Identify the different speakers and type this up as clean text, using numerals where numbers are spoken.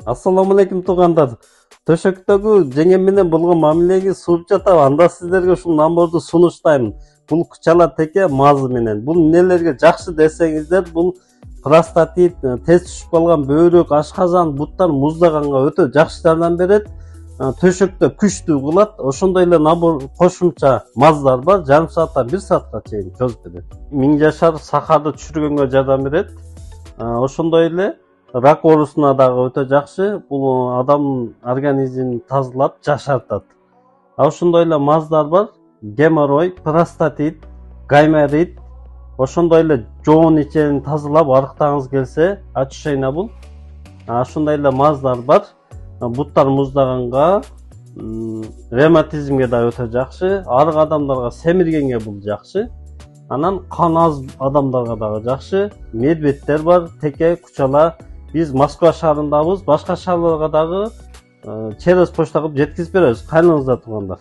Speaker 1: Assalamu алейкум туугандар. Төшөктөгү жеңем менен болгон мамилеги сунуп жатам. Анда сиздерге ушул наборду сунуштайм. Бул кучала теке мазы менен. Бул эмнелерге жакшы десеңиздер, бул простатит, тез түшүп калган бөйрөк, ашказан, буттар муздаганга өтө жакшы жардам берет. Төшөктө күчтүү кылат. Ошондой эле набор кошумча маздар бар. Жарым сааттан 1 саатка чейин чөзүп берет. 1000 жашар сахарды түшүргөнгө жардам берет. Ошондой эле рак оорусуна дагы өтө жакшы. Бул адам организмин тазалап жашартат. Ошондой эле маздар бар. Геморрой, простатит, гайморит, ошондой эле жоон ичерин тазалап арыктагыңыз келсе, очищение бул. Ошондой эле маздар бар. Буттар муздаганга, ревматизмге да өтө жакшы. Арык адамдарга, семиргенге бул жакшы. Анан кан аз адамдарга дагы жакшы. Медведтер бар, теке, кучала. Биз Москва шаарындабыз, башка шаарларга дагы через почта кылып жеткизип беребиз. Кайрылыңыздар туугандар.